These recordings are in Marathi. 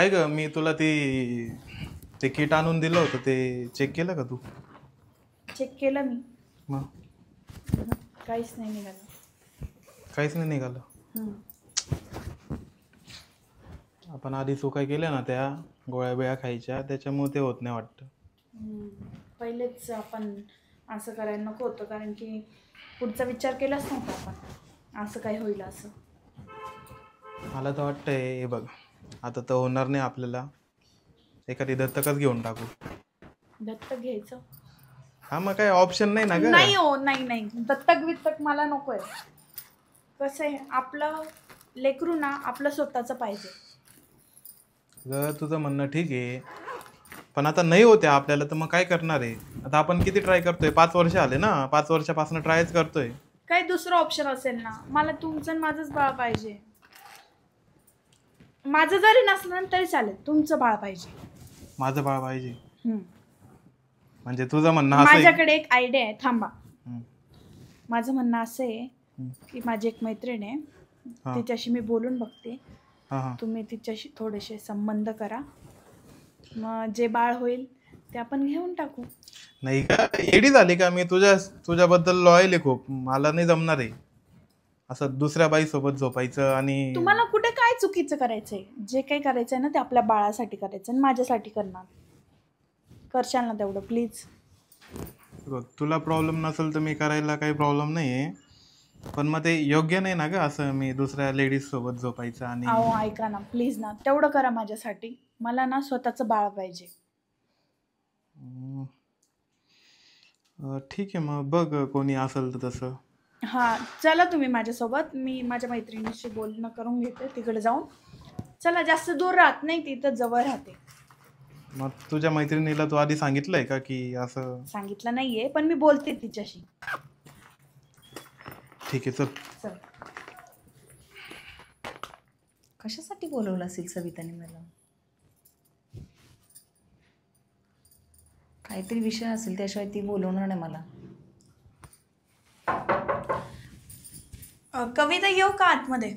काय ग, मी तुला ते किट आणून दिलं होतं, ते चेक केलं का तू? चेक केलं मी. मग काहीच नाही निघालं. काहीच नाही निघालं. आपण आधी चुका केल्या ना, त्या गोळ्या बिळ्या खायच्या, त्याच्यामुळे ते होत नाही वाटतं. पहिलेच आपण असं करायला नको होतं, कारण की पुढचा विचार केलाच नव्हता आपण असं काय होईल असं. मला तर वाटतंय, हे बघ, आता तर होणार नाही आपल्याला, एखादी दत्तकच घेऊन टाकू. दत्तक घ्यायचं? हा, मग काय ऑप्शन नाही ना ग. नाही हो, नाही, दत्तक बित्तक मला नकोय. कसं आहे, आपलं लेकरू ना आपलं स्वतःचं पाहिजे. ग, तुझं म्हणणं ठीक आहे, पण आता नाही होते आपल्याला, तर मग काय करणार आहे? आता आपण किती ट्राय करतोय, 5 वर्ष आले ना, 5 वर्षापासून ट्रायच करतोय. काही दुसरं ऑप्शन असेल ना? मला तुमचं आणि माझंच बाळ पाहिजे. माझं जरी नसलं तरी चालेल, तुमचं बाळ पाहिजे. माझं बाळ पाहिजे म्हणजे तुझं म्हणणं असं? माझ्याकडे एक आयडिया आहे, थांबा. माझं म्हणणं असं आहे की माझी एक मैत्रीण आहे, तिच्याशी मी बोलून बघते. तुम्ही तिच्याशी थोडेसे संबंध करा, मग जे बाळ होईल ते आपण घेऊन टाकू. नाही का, एडी झाली का? मी तुझ्याबद्दल लॉयल आहे खूप, मला नाही जमणार आहे असं दुसऱ्या बाई सोबत झोपायचं. आणि तुम्हाला कुठे काय चुकीचं करायचंय? जे काही करायचंय ना ते आपल्या बाळासाठी करायचं आणि माझ्यासाठी करणार. करशाल ना तेवढं प्लीज? तुला प्रॉब्लेम नसेल तर मी करायला काही प्रॉब्लेम नाही आहे, पण मग ते योग्य नाही ना ग, असं मी दुसऱ्या लेडीज सोबत झोपायचं. आणि अहो ऐका ना प्लीज ना, तेवढं करा माझ्यासाठी. मला ना स्वतःचं बाळ पाहिजे. ठीक आहे, मग बघ कोणी असेल तर तसं. हां, चला तुम्ही माझ्यासोबत. मी माझ्या मैत्रिणीशी बोलणं करून घेते तिकडे जाऊन. चला, जास्त दूर राहत नाही, ती तर जवळ राहते. मग तुझ्या मैत्रिणीला तू आधी सांगितलंय का की असं? सांगितलं नाहीये, पण मी बोलते तिच्याशी. ठीक आहे, चल. चल. कशासाठी बोलवलं असेल सविताने मला? काहीतरी विषय असेल, त्याशिवाय ती बोलवणार नाही मला. कविता, येऊ का आतमध्ये?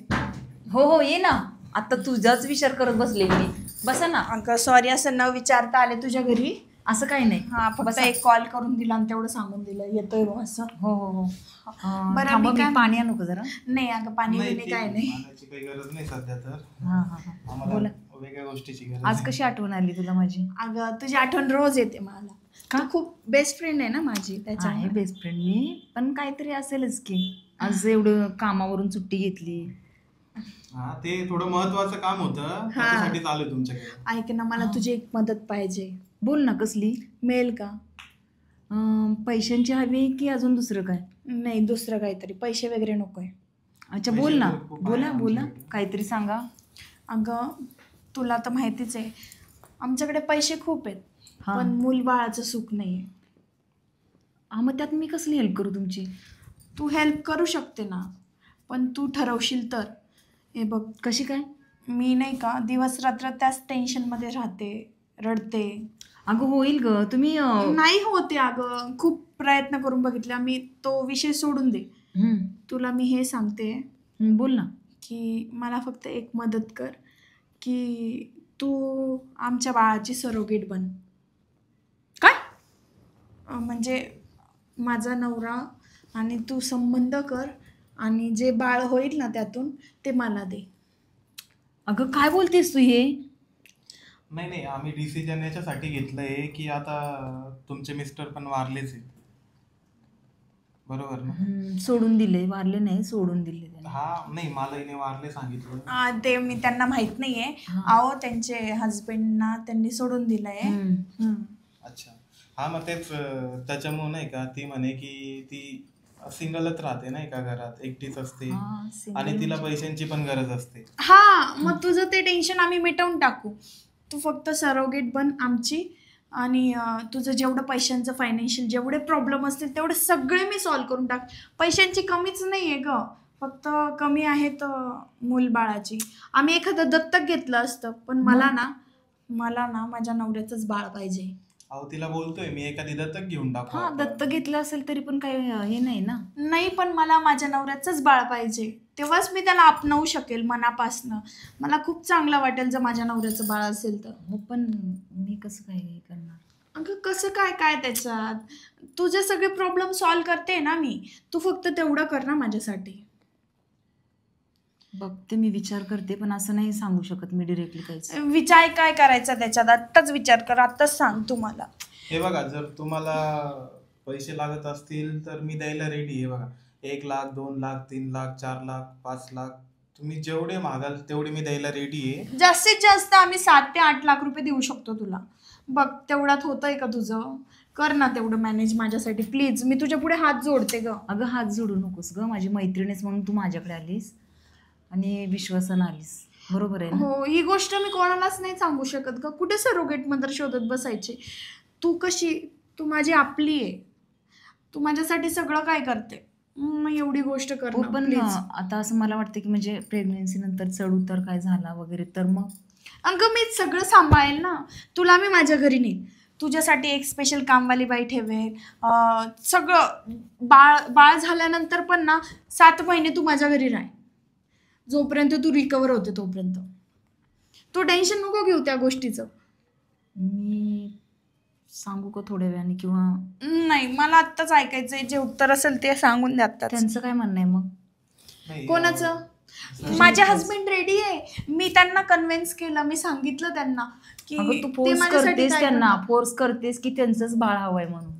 हो हो, ये ना. आता तुझाच विचार करत बसले मी. बसा ना. अगं सॉरी, असं न विचारता आले तुझ्या घरी. असं काही नाही. हा, फक्त एक कॉल करून दिला आणि तेवढं सांगून दिलं येतोय बघ असं. हो हो हो. बरं, मी काय पाणी आणू का जरा? नाही अगं, पाणी बिणी काय नाही. काही गरज नाही सध्या तर. हा बोला. वेगळ्या गोष्टीची गरज. आज कशी आठवण आली तुला माझी? अगं तुझी आठवण रोज येते मला. तू खूप बेस्ट फ्रेंड आहे ना माझी, आहे बेस्ट फ्रेंड मी, पण काहीतरी असेलच की. आज एवढं कामावरून सुट्टी घेतली. हा, ते थोडं महत्वाचं काम होतं, त्याच्यासाठी आलोय तुमच्याकडे. ऐक ना, मला तुझी एक मदत पाहिजे. बोल ना, कसली? मिळेल का? पैशांची हवी की अजून दुसरं काय? नाही, दुसरं काहीतरी. पैसे वगैरे नकोय. अच्छा, बोल ना. बोला काहीतरी सांगा. अगं तुला तर माहितीच आहे, आमच्याकडे पैसे खूप आहेत, पण मूलबाळाचं सुख नाही आहे. मग त्यात मी कसली हेल्प करू तुमची? तू हेल्प करू शकते ना, पण तू ठरवशील तर. हे बघ, कशी काय? मी नाही का दिवस रात्र त्याच टेन्शनमध्ये राहते, रडते. अगं होईल ग, तुम्ही नाही होते अगं, खूप प्रयत्न करून बघितला मी, तो विषय सोडून दे. तुला मी हे सांगते, बोल ना, की मला फक्त एक मदत कर, की तू आमच्या बाळाची सरोगेट बन. काय? म्हणजे माझा नवरा आणि तू संबंध कर, आणि जे बाळ होईल ना त्यातून ते मला दे. अगं काय बोलतेस तू हे? नाही, आम्ही डिसिजन याच्यासाठी घेतलंय की आता तुमचे मिस्टर पण वारलेच आहेत, बरोबर ना? सोडून दिले, वारले नाही, सोडून दिले. हा, नाही, मला हिने वारले सांगितलं. ते मी त्यांना माहित नाहीये. अहो, त्यांचे हजबंडना त्यांनी सोडून दिलंय. अच्छा, हा, मग तेच त्याच्यामुळे नाही का, ती म्हणे की ती सिंगलच राहते नाही का, घरात एकटीच असते, आणि तिला पैशांची पण गरज असते. हा, मग तुझं ते टेन्शन आम्ही मिटवून टाकू. तू फक्त सरोगेट बन आमची, आणि तुझं जेवढं पैशांचं फायनान्शियल जेवढे प्रॉब्लेम असतील तेवढे सगळे मी सॉल्व्ह करून टाक. पैशांची कमीच नाही आहे ग, फक्त कमी आहेत मूलबाळाची. आम्ही एखादं दत्तक घेतलं असतं, पण मला ना माझ्या नवऱ्याचंच बाळ पाहिजे. अहो, तिला बोलतोय मी, एखादी दत्तक घेऊन टाकू. दत्तक घेतलं असेल तरी पण काही हे नाही ना. नाही, पण मला माझ्या नवऱ्याचंच बाळ पाहिजे. तेव्हाच मी त्याला अपनावू शकेल मनापासनं. मला खूप चांगलं वाटेल जर माझ्या नवऱ्याचं बाळ असेल तर. हो पण मी कसं काय हे करणार? अगं कसं काय काय त्याच्यात, तुझे सगळे प्रॉब्लेम सॉल्व्ह करते ना मी. तू फक्त तेवढं कर ना माझ्यासाठी. बघते, मी विचार करते, पण असं नाही सांगू शकत मी डिरेक्टली काहीच. विचार काय करायचा त्याच्यात, आत्ताच विचार कर, आत्ताच सांग तुम्हाला. हे बघा, जर तुम्हाला पैसे लागत असतील तर मी द्यायला रेडी आहे. बघा, 1 लाख, 2 लाख, 3 लाख, 4 लाख, 5 लाख, तुम्ही जेवढे मागाल तेवढे मी द्यायला रेडी आहे. जास्तीत जास्त आम्ही 7 ते 8 लाख रुपये देऊ शकतो तुला. बघ तेवढ्यात होतंय का तुझं? कर ना तेवढं मॅनेज माझ्यासाठी प्लीज. मी तुझ्या पुढे हात जोडते ग. अगं हात जोडू नकोस ग, माझी मैत्रिणीच म्हणून तू माझ्याकडे आलीस आणि विश्वासानं आलीस, बरोबर आहे ना? हो, ही गोष्ट मी कोणालाच नाही सांगू शकत ग. कुठे सरोगेट मध्ये शोधत बसायची. तू कशी, तू माझी आपली आहे. तू माझ्यासाठी सगळं काय करते. मग एवढी गोष्ट कर हो ना, पण प्लीज. आता असं मला वाटतं की म्हणजे प्रेग्नेन्सी नंतर चढ उतार काय झाला वगैरे तर मग अगं मी सगळं सांभाळेल ना. तुला मी माझ्या घरी नेईन, तुझ्यासाठी एक स्पेशल कामवाली बाई ठेवेल. सगळं बाळ झाल्यानंतर पण ना 7 महिने तू माझ्या घरी राह, जोपर्यंत तू रिकवर होते तोपर्यंत. तू टेन्शन नको घेऊ त्या गोष्टीचं. मी सांगू का थोड्या वेळाने किंवा? नाही, मला आत्ताच ऐकायचंय. जे उत्तर असेल ते सांगून द्या आत्ताच. त्यांचं काय म्हणणं आहे मग? नाही, कोणाचं? माझे हस्बंड रेडी आहे. मी त्यांना कन्व्हिन्स केलं, मी सांगितलं त्यांना की अगं तू ते फोर्स माझ्यासाठी करतेस काय त्यांना, करतात. फोर्स करतेस की त्यांचंच बाळ हवंय म्हणून.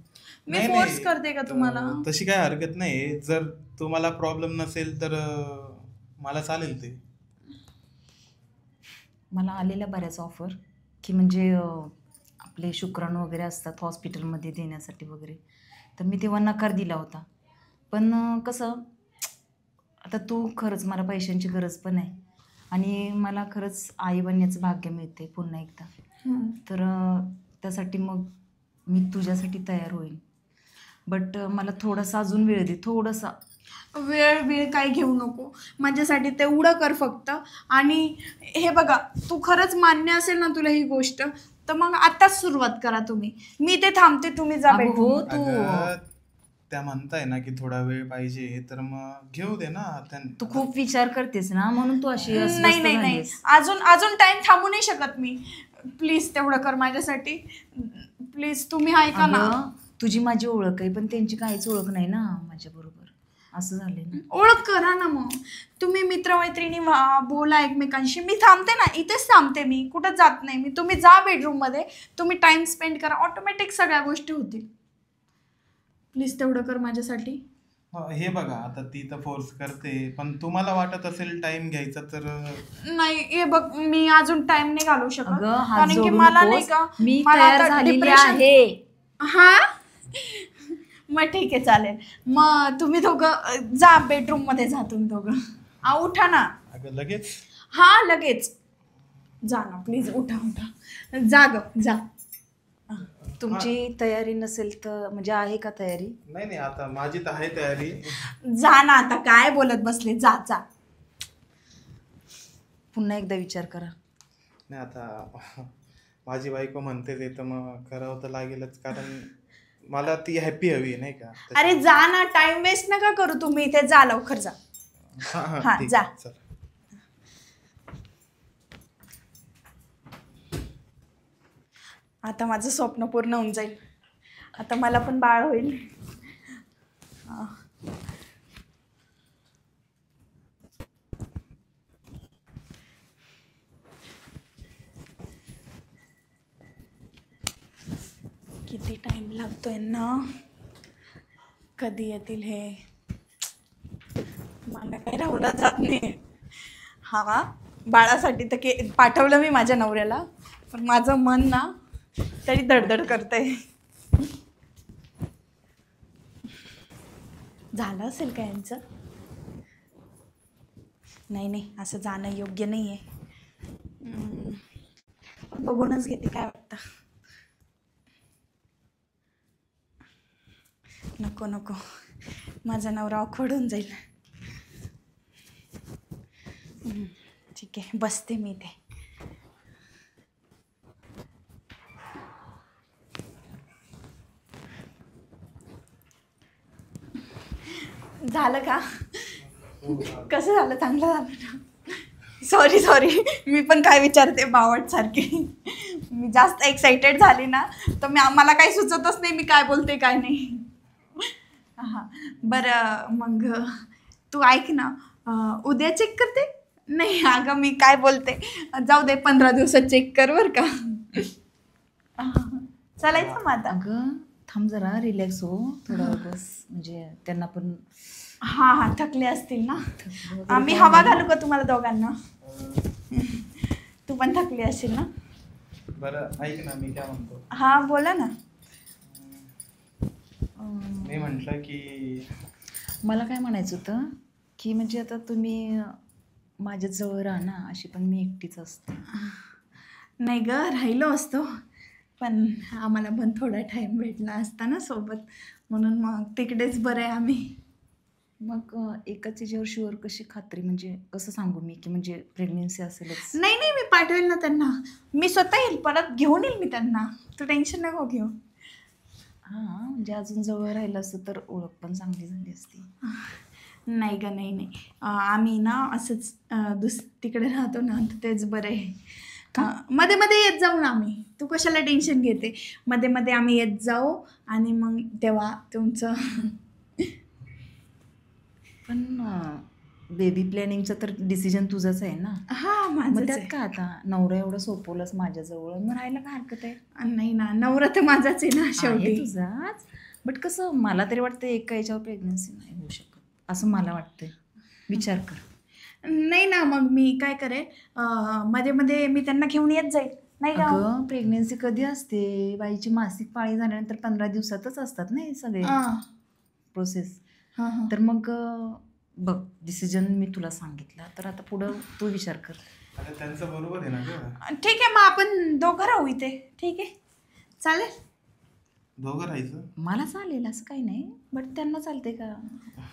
मी नाही, फोर्स नाही, करते का तुम्हाला? तशी काय हरकत नाही. जर तुम्हाला प्रॉब्लेम नसेल तर मला चालेल ते. मला आलेल्या बऱ्याच ऑफर की म्हणजे आपले शुक्राणू वगैरे असतात हॉस्पिटलमध्ये देण्यासाठी वगैरे, तर मी तेव्हा नकार दिला होता. पण कसं, आता तू खरंच, मला पैशांची गरज पण आहे आणि मला खरंच आई बनण्याचं भाग्य मिळते पुन्हा एकदा. तर त्यासाठी मग मी तुझ्यासाठी तयार होईल. बट मला थोडासा अजून वेळ दे, थोडासा. वेळ काय घेऊ नको, माझ्यासाठी तेवढं कर फक्त. आणि हे बघा, तू खरंच मान्य असेल ना तुला ही गोष्ट, तर मग आताच सुरुवात करा तुम्ही. मी ते थांबते, तुम्ही जा अगं भेटून. हो, तू अगं, त्या म्हणताय ना की थोडा वेळ पाहिजे, तर मग घेऊ दे ना. तू खूप विचार करतेस ना, म्हणून तू अशी नाही अस्वस्थ नाही नाही, झालीस. अजून टाइम थांबू नाही शकत मी. प्लीज तेवढं कर माझ्यासाठी प्लीज. तुम्ही ऐका ना. अगं, तुझी माझी ओळख आहे पण त्यांची काहीच ओळख नाही ना माझ्या बरोबर, असं झालंय ना. ओळख करा ना मग. तुम्ही मित्रमैत्रिणी बोला एकमेकांशी. मी थांबते ना, इथेच थांबते मी, कुठं जात नाही मी. तुम्ही जा बेडरूम मध्ये, तुम्ही टाइम स्पेंड करा, ऑटोमॅटिक सगळ्या गोष्टी होतील. प्लीज तेवढं कर माझ्यासाठी. हे बघा, आता ती तर फोर्स करते, पण तुम्हाला वाटत असेल टाइम घ्यायचा तर नाही, हे बघ, मी अजून टाइम नाही घालवू शकत. अगं हात कारण की जोडू मला नाही नकोस, का, मी मला तयार आता झालेली depression- आहे. हा मग ठीक आहे, चालेल. मग तुम्ही दोघं जा बेडरूम मध्ये, जा तुम्ही दोघं. उठा ना. अगं लगेच? हा लगेच जा ना प्लीज, उठा उठा, जा ग जा. तुमची तयारी नसेल तर म्हणजे आहे का तयारी? नाही नाही, आता माझी तर आहे तयारी. जा ना, आता काय बोलत बसले, जा जा. पुन्हा एकदा विचार करा. नाही, आता माझी बायको म्हणते ते, तर मग करावं तर लागेलच, कारण मला ती हॅपी हवी, नाही का? अरे जा ना, टाइम वेस्ट नका करू तुम्ही इथे, जा लवकर जा. हा, ठीक जा. आहे, चल. आता माझं स्वप्न पूर्ण होऊन जाईल. आता मला पण बाळ होईल. किती टाइम लागतोय ना, कधी येतील हे, मला काही राहूला जात नाही. हा, बाळासाठी तर पाठवलं मी माझ्या नवऱ्याला, पण माझं मन ना तरी धडधड करतंय. झालं असेल का यांचं? नाही नाही, असं जाणं योग्य नाही आहे. बघूनच घेते काय वाटतं. नको नको, माझा नवरा ऑकवर्ड होऊन जाईल. ठीक आहे, बसते मी इथे. झालं का? कसं झालं? चांगलं झालं ना? सॉरी मी पण काय विचारते बावट सारखी. मी जास्त एक्साइटेड झाली ना तर मला काही सुचतच नाही मी काय बोलते काय नाही. हां बरं मग तू ऐक ना, उद्या चेक करते? नाही अगं मी काय बोलते, जाऊ दे 15 दिवसात चेक कर बरं का. चालायचं मग आता? अगं थांब जरा, रिलॅक्स हो थोडा बस, म्हणजे त्यांना पण हां थकले असतील ना. मी हवा घालू का तुम्हाला दोघांना? तू पण थकली असेल ना. बरं ऐक ना, मी काय म्हणतो. हां बोला ना. मी म्हटलं की मला काय म्हणायचं होतं की म्हणजे आता तुम्ही माझ्या जवळ राहा ना, अशी पण मी एकटीच असते. नाही ग राहिलो असतो, पण आम्हाला पण थोडा टाईम भेटला असता ना सोबत, म्हणून मग तिकडेच बरं आहे आम्ही. मग एकाच याच्यावर शुअर कशी खात्री, म्हणजे कसं सांगू मी की म्हणजे प्रेग्नेन्सी असेलच? नाही मी पाठवेल ना त्यांना, मी स्वतः येईल, परत घेऊन येईल मी त्यांना, तू टेन्शन नको घेऊ. हां म्हणजे अजून जवळ राहिलं असतं तर ओळख पण चांगली झाली असती. नाही ग नाही आम्ही ना असंच तिकडे राहतो ना तर तेच बरं आहे. मध्ये मध्ये येत जाऊ ना आम्ही, तू कशाला टेन्शन घेते. मध्ये मध्ये आम्ही येत जाऊ आणि मग तेव्हा तुमचं. पण बेबी प्लॅनिंगचं तर डिसिजन तुझंच आहे ना. हां मग माझं त्यात का आता नवरा एवढं सोपवलंच माझ्याजवळ, मग राहायला काय हरकत आहे? नाही ना, नवरा तर माझाच आहे ना आहे शेवटी. तुझाच, बट कसं मला तरी वाटतं एका याच्यावर प्रेग्नन्सी नाही होऊ शकत असं मला वाटतंय. विचार कर. नाही ना, मग मी काय करेन, मध्ये मध्ये मी त्यांना घेऊन येत जाईल नाही का. अगं प्रेग्नेन्सी कधी असते? बाईची मासिक पाळी झाल्यानंतर 15 दिवसातच असतात ना हे सगळे प्रोसेस. हां तर मग बघ, डिसिजन मी तुला सांगितला, तर आता पुढं तू विचार कर. अरे त्यांचं बरोबर आहे ना गं. ठीक आहे, मग आपण दोघं राहू इथे. ठीक आहे चालेल. दोघं राहायचं? मला चालेल असं काही नाही, बट त्यांना चालते का?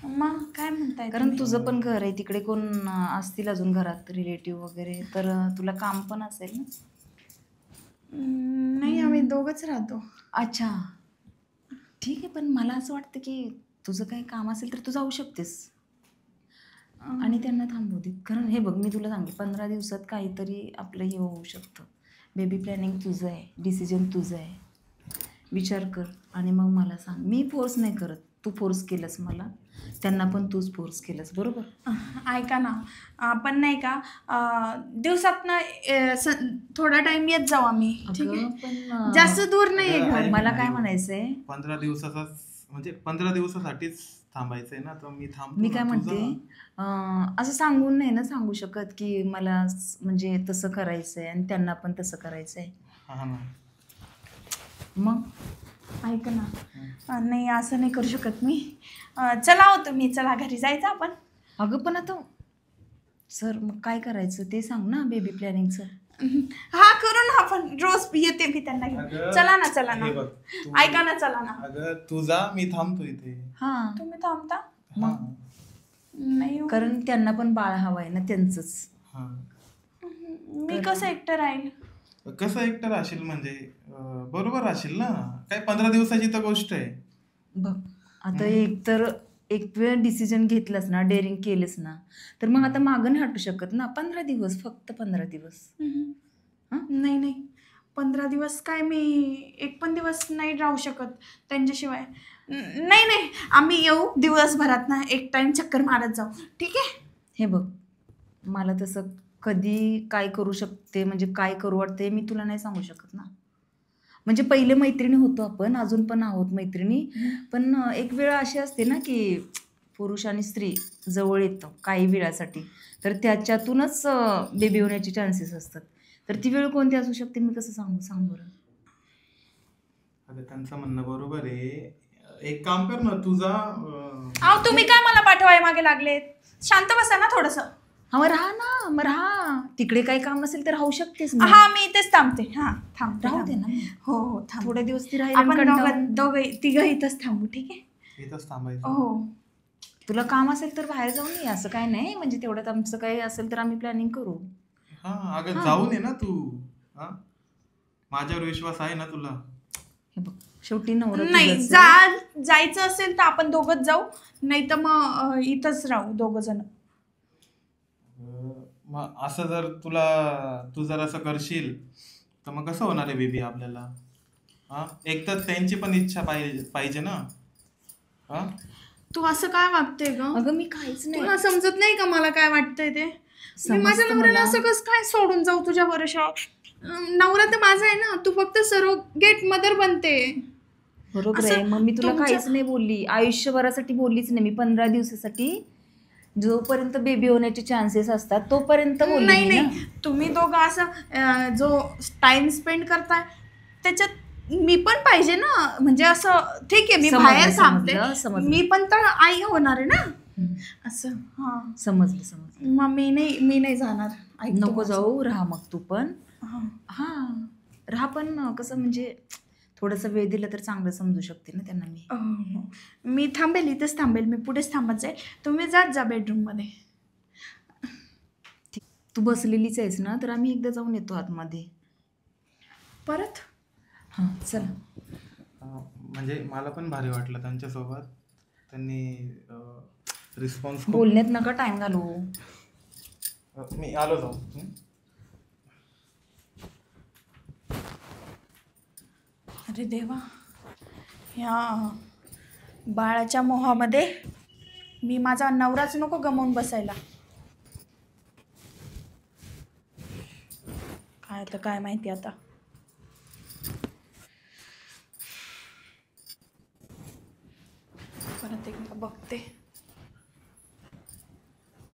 मग काय म्हणताय कारण तुझं पण घर आहे तिकडे, कोण असतील अजून घरात रिलेटिव्ह वगैरे, तर तुला काम पण असेल ना. नाही आम्ही दोघंच राहतो. अच्छा ठीक आहे, पण मला असं वाटतं की तुझं काही काम असेल तर तू जाऊ शकतेस आणि त्यांना थांबवू दे. कारण हे बघ, मी तुला सांगते 15 दिवसात काहीतरी आपलं हे होऊ शकतं. बेबी प्लॅनिंग तुझं आहे, डिसिजन तुझं आहे. विचार कर आणि मग मला सांग. मी फोर्स नाही करत, तू फोर्स केलंस मला, त्यांना पण तूच फोर्स केलंस, बरोबर? ऐका ना, आपण नाही का दिवसातनं थोडा टाइम येत जाऊ आम्ही. ठीक आहे, पण जास्त दूर नाही आहे घर. मला काय म्हणायचंय, 15 दिवसाचाच म्हणजे 15 दिवसासाठीच थांबायचंय ना, तर मी थांबतो. मी काय म्हणते, असं सांगून नाही ना सांगू शकत की मला म्हणजे तसं करायचंय आणि त्यांना पण तसं करायचंय. हा ना. मग ऐक ना, नाही असं नाही करू शकत मी. चला हो तुम्ही, चला घरी जायचं आपण. अगं पण आता सर मग काय करायचं ते सांग ना, बेबी प्लॅनिंगचं. हा करू ना आपण, रोज येते मी त्यांना घेऊन. अगं, चला ना हे बघ, ऐका ना, चला ना. अगं तू जा, मी थांबतो इथे. हां तुम्ही थांबता? मग नाही हो. कारण त्यांना पण बाळ हवं आहे ना त्यांचंच. हा. मी कसं एकटं राहील? कसं एकटं राहशील म्हणजे बरोबर राहशील ना, काय 15 दिवसाची तर गोष्ट आहे. बघ आता एक वेळ डिसिजन घेतलंस ना, डेअरिंग केलंस ना, तर मग आता मागं नाही हटू शकत ना. 15 दिवस, फक्त 15 दिवस. नाही 15 दिवस काय, मी एक पण दिवस नाही राहू शकत त्यांच्याशिवाय. नाही आम्ही येऊ दिवसभरात ना, एक टाइम चक्कर मारत जाऊ. ठीक आहे? हे बघ, मला तसं कधी काय करू शकते म्हणजे काय करू वाटते मी तुला नाही सांगू शकत ना. म्हणजे पहिले मैत्रिणी होतो आपण, अजून पण आहोत मैत्रिणी, पण एक वेळ अशी असते ना की पुरुष आणि स्त्री जवळ येतं काही वेळासाठी, तर त्याच्यातूनच बेबी होण्याचे चान्सेस असतात. तर ती वेळ कोणती असू शकते मी कसं सांग बरं. अगं त्यांचं म्हणणं बरोबर आहे. एक काम कर ना, तुझा अहो तुम्ही काय मला पाठवाय मागे लागलेत? शांत बसा ना थोडंसं. हा मग राहा ना, मग राहा. तिकडे काही काम नसेल तर राहू शकतेस ना. हा मी इथेच थांबते. हा थांबते. राहू दे ना. हो थांब. थोडे दिवस ती आपण राहील. तिघं इथंच थांबू. ठीक आहे? इथंच थांबायचं. हो. तुला काम असेल तर बाहेर जाऊन ये, असं काय नाही. म्हणजे तेवढ्यात आमचं काही असेल तर आम्ही प्लॅनिंग करू. हा अगं जाऊन ये ना तू. हा माझ्यावर विश्वास आहे ना तुला. हे बघ, शेवटी नवरा नाही तुझाच आहे. जायचं असेल तर आपण दोघंच जाऊ, नाही तर मग इथंच राहू दोघं जण. मग असं जर तू जर असं करशील तर मग कसं होणार आहे बेबी आपल्याला? हा, एक तर त्यांची पण इच्छा पाहिजे पाहिजे ना. हा, तू असं काय वागते ग? अगं मी काहीच तुला नाही. समजत नाही का मला काय वाटतंय ते? मी माझ्या समजतं नवऱ्याला मला. असं कसं काय सोडून जाऊ तुझ्या भरोशावर? नवरा तर माझा आहे ना, तू फक्त सरोगेट मदर बनते. बरोबर असं आहे. मग मी तुला तुमच्या- काहीच नाही बोलली, आयुष्यभरासाठी बोललीच नाही मी. 15 दिवसासाठी जोपर्यंत बेबी होण्याचे चान्सेस असतात तोपर्यंत बोलली नाही मी ना. नाही, तुम्ही दोघं असं जो टाइम स्पेंड करताय त्याच्यात मी पण पाहिजे ना. म्हणजे असं ठीक आहे, मी समजलं, बाहेर थांबते, समजलं. मी पण तर आई होणार आहे ना. हम्म. असं हा. समजलं. मग मी नाही जाणार. ऐक तू नको माझं. जाऊ, राहा मग तू पण. हा. हा, राहा पण कसं म्हणजे थोडासा वेळ दिला तर चांगलं समजू शकते ना त्यांना मी. हो. मी थांबेल, इथेच थांबेल, मी पुढेच थांबत जाईल. तुम्ही जात जा बेडरूम मध्ये. ठीक. तू बसलेलीच आहेस ना, तर आम्ही एकदा जाऊन येतो आतमध्ये. परत हां चल. म्हणजे मला पण भारी वाटलं त्यांच्यासोबत. त्यांनी रिस्पॉन्स बोलण्यात नका टाइम घालू. मी आलो जाऊ. अरे देवा, ह्या बाळाच्या मोहामध्ये मी माझा नवराच नको गमावून बसायला. काय तर काय माहिती आता.